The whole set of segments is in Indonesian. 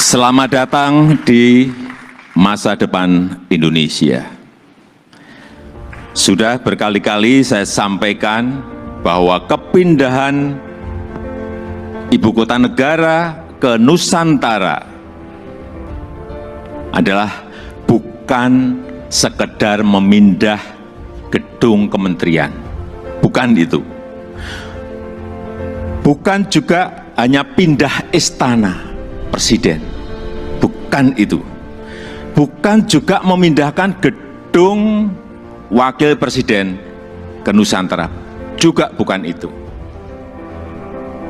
Selamat datang di masa depan Indonesia. Sudah berkali-kali saya sampaikan bahwa kepindahan ibu kota negara ke Nusantara adalah bukan sekedar memindah gedung kementerian. Bukan itu. Bukan juga hanya pindah istana Presiden, bukan itu. Bukan juga memindahkan gedung Wakil Presiden ke Nusantara, juga bukan itu.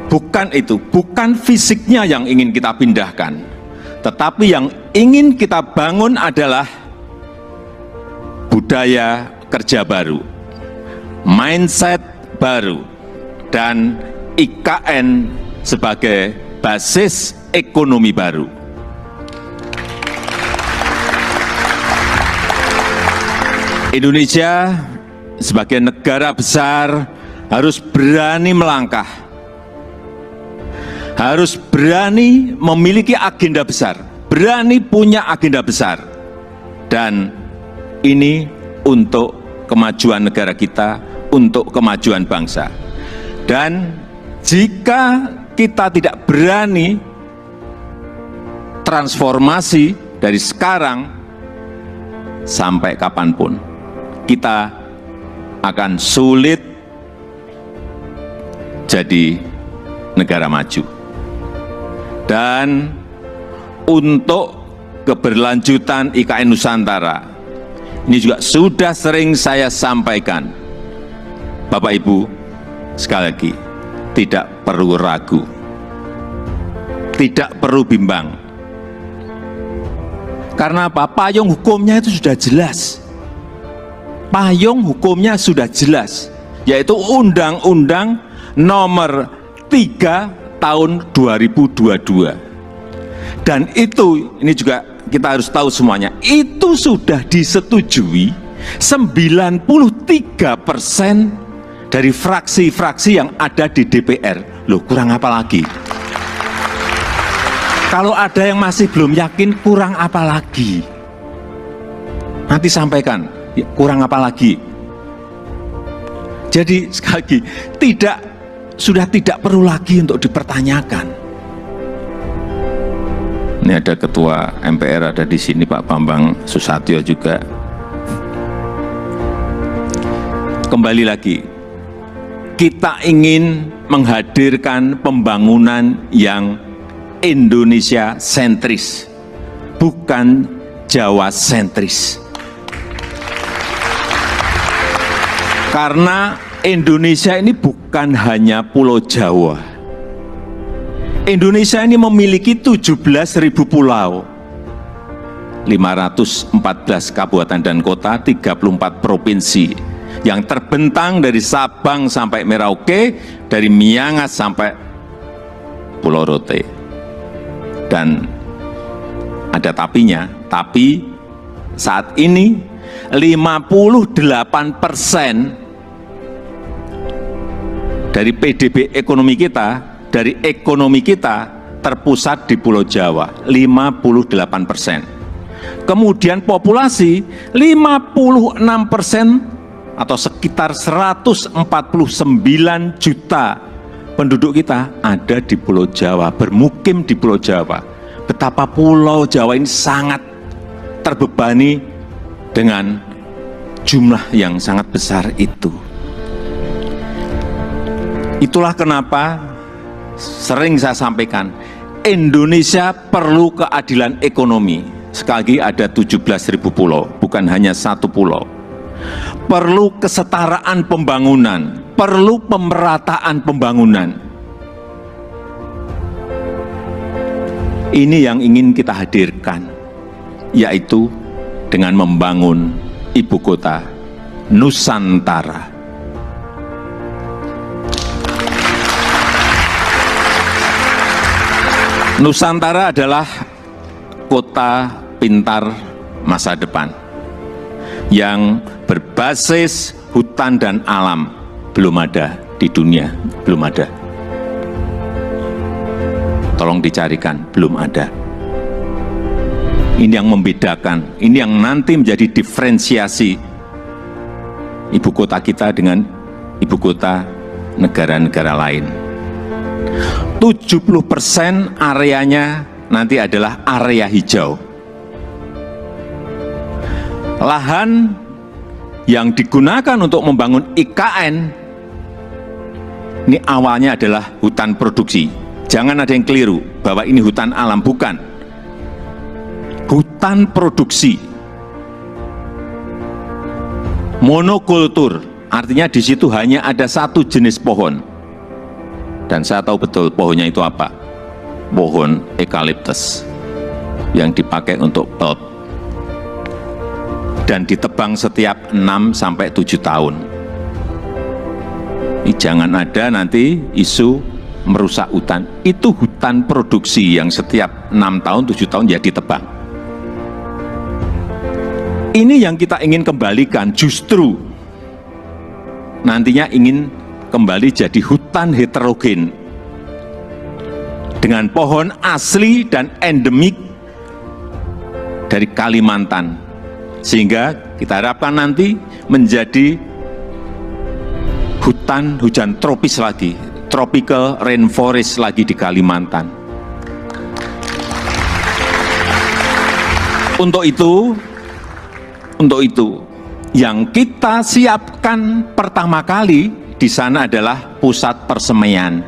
Bukan itu, bukan fisiknya yang ingin kita pindahkan, tetapi yang ingin kita bangun adalah budaya kerja baru, mindset baru, dan IKN sebagai basis ekonomi baru. Indonesia sebagai negara besar harus berani melangkah, harus berani memiliki agenda besar, berani punya agenda besar, dan ini untuk kemajuan negara kita, untuk kemajuan bangsa. Dan jika kita tidak berani transformasi dari sekarang sampai kapanpun, kita akan sulit jadi negara maju. Dan untuk keberlanjutan IKN Nusantara, ini juga sudah sering saya sampaikan, Bapak Ibu, sekali lagi, tidak perlu ragu, tidak perlu bimbang. Karena apa? Payung hukumnya itu sudah jelas. Payung hukumnya sudah jelas, yaitu Undang-Undang Nomor 3 Tahun 2022. Dan itu, ini juga kita harus tahu semuanya, itu sudah disetujui 93% dari fraksi-fraksi yang ada di DPR. Loh, kurang apa lagi? Kalau ada yang masih belum yakin, kurang apa lagi? Nanti sampaikan, ya, kurang apa lagi? Jadi sekali lagi, sudah tidak perlu lagi untuk dipertanyakan. Ini ada Ketua MPR ada di sini, Pak Bambang Susatyo juga. Kembali lagi, kita ingin menghadirkan pembangunan yang Indonesia sentris, bukan Jawa sentris. Karena Indonesia ini bukan hanya Pulau Jawa. Indonesia ini memiliki 17.000 pulau, 514 kabupaten dan kota, 34 provinsi yang terbentang dari Sabang sampai Merauke, dari Miangas sampai Pulau Rote. Dan ada tapinya, tapi saat ini 58% dari PDB ekonomi kita, dari ekonomi kita terpusat di Pulau Jawa, 58%. Kemudian populasi 56% atau sekitar 149 juta penduduk kita ada di Pulau Jawa, bermukim di Pulau Jawa. Betapa Pulau Jawa ini sangat terbebani dengan jumlah yang sangat besar itu. Itulah kenapa sering saya sampaikan, Indonesia perlu keadilan ekonomi. Sekali lagi, ada 17.000 pulau, bukan hanya satu pulau. Perlu kesetaraan pembangunan, perlu pemerataan pembangunan. Ini yang ingin kita hadirkan, yaitu dengan membangun ibu kota Nusantara. Nusantara adalah kota pintar masa depan yang berbasis hutan dan alam. Belum ada di dunia, belum ada. Tolong dicarikan, belum ada. Ini yang membedakan, ini yang nanti menjadi diferensiasi ibu kota kita dengan ibu kota negara-negara lain. 70% areanya nanti adalah area hijau. Lahan yang digunakan untuk membangun IKN ini awalnya adalah hutan produksi. Jangan ada yang keliru bahwa ini hutan alam, bukan. Hutan produksi. Monokultur, artinya di situ hanya ada satu jenis pohon. Dan saya tahu betul pohonnya itu apa. Pohon eukaliptus yang dipakai untuk pulp. Dan ditebang setiap 6-7 tahun. Jangan ada nanti isu merusak hutan. Itu hutan produksi yang setiap 6 tahun, 7 tahun ya ditebang. Ini yang kita ingin kembalikan, justru nantinya ingin kembali jadi hutan heterogen dengan pohon asli dan endemik dari Kalimantan, sehingga kita harapkan nanti menjadi hutan hujan tropis lagi, tropical rainforest lagi di Kalimantan. Untuk itu yang kita siapkan pertama kali di sana adalah pusat persemaian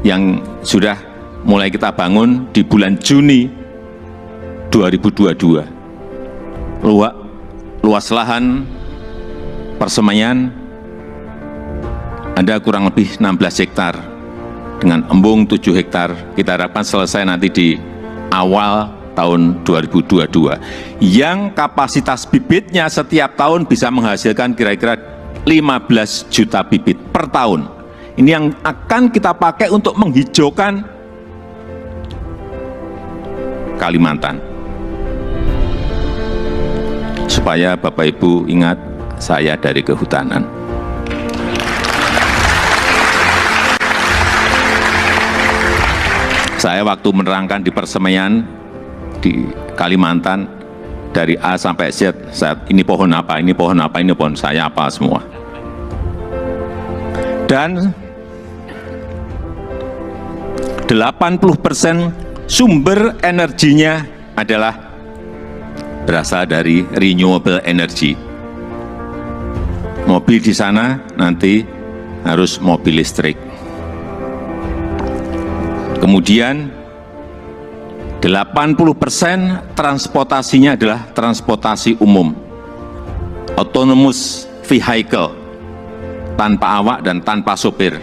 yang sudah mulai kita bangun di bulan Juni 2022. Luas lahan persemaian ada kurang lebih 16 hektar dengan embung 7 hektar. Kita harapkan selesai nanti di awal tahun 2022 yang kapasitas bibitnya setiap tahun bisa menghasilkan kira-kira 15 juta bibit per tahun. Ini yang akan kita pakai untuk menghijaukan Kalimantan. Supaya Bapak Ibu ingat, saya dari kehutanan. Saya waktu menerangkan di persemaian di Kalimantan dari A sampai Z, ini pohon apa, ini pohon apa, ini pohon saya apa semua. Dan 80% sumber energinya adalah berasal dari renewable energy. Mobil di sana nanti harus mobil listrik. Kemudian 80% transportasinya adalah transportasi umum, autonomous vehicle, tanpa awak dan tanpa sopir.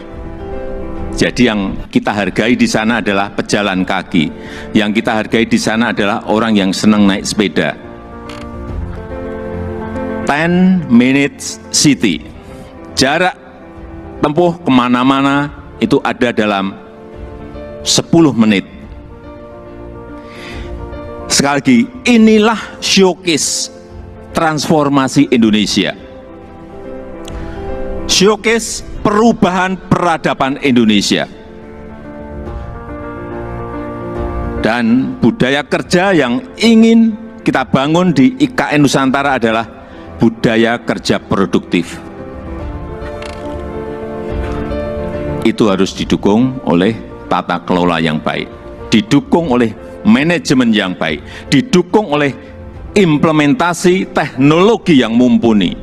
Jadi yang kita hargai di sana adalah pejalan kaki, yang kita hargai di sana adalah orang yang senang naik sepeda. 10 minutes city, jarak tempuh kemana-mana itu ada dalam 10 menit. Sekali lagi, inilah showcase transformasi Indonesia. Showcase perubahan peradaban Indonesia. Dan budaya kerja yang ingin kita bangun di IKN Nusantara adalah budaya kerja produktif. Itu harus didukung oleh tata kelola yang baik, didukung oleh manajemen yang baik, didukung oleh implementasi teknologi yang mumpuni.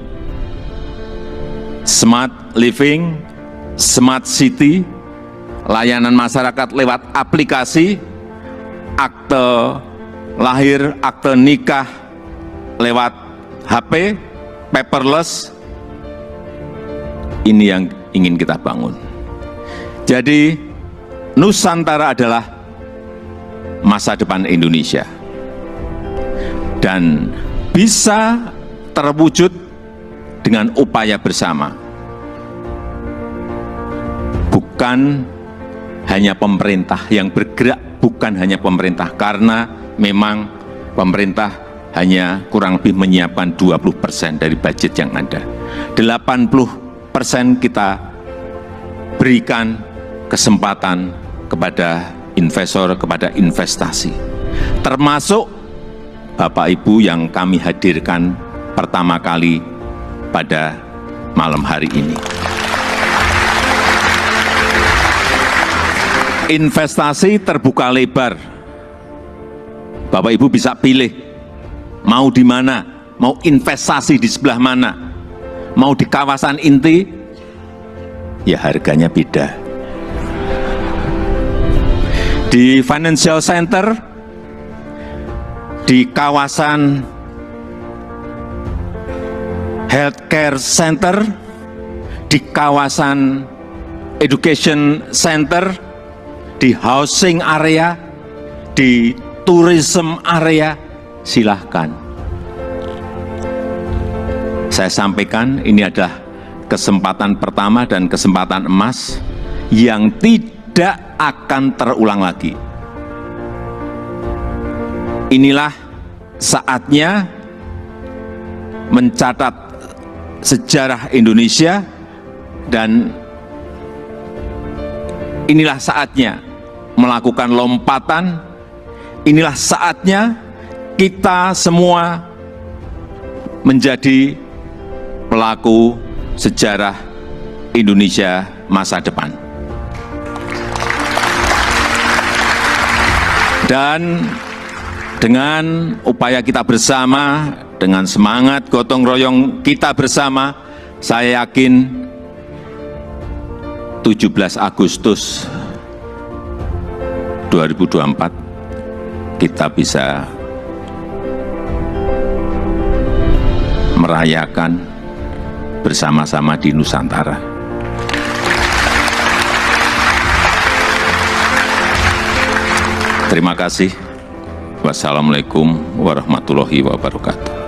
Smart living, smart city, layanan masyarakat lewat aplikasi, akte lahir, akte nikah lewat HP, paperless. Ini yang ingin kita bangun. Jadi Nusantara adalah masa depan Indonesia dan bisa terwujud dengan upaya bersama, bukan hanya pemerintah yang bergerak, bukan hanya pemerintah, karena memang pemerintah hanya kurang lebih menyiapkan 20% dari budget yang ada. 80% kita berikan kesempatan kepada investor, kepada investasi, termasuk Bapak Ibu yang kami hadirkan pertama kali pada malam hari ini. Investasi terbuka lebar. Bapak Ibu bisa pilih mau di mana, mau investasi di sebelah mana, mau di kawasan inti, ya harganya beda. Di financial center, di kawasan healthcare center, di kawasan education center, di housing area, di tourism area, silahkan. Saya sampaikan ini adalah kesempatan pertama dan kesempatan emas yang tidak akan terulang lagi. Inilah saatnya mencatat sejarah Indonesia dan inilah saatnya melakukan lompatan, inilah saatnya kita semua menjadi pelaku sejarah Indonesia masa depan. Dan dengan upaya kita bersama, dengan semangat gotong royong kita bersama, saya yakin 17 Agustus 2024 kita bisa merayakan bersama-sama di Nusantara. Terima kasih. Wassalamualaikum warahmatullahi wabarakatuh.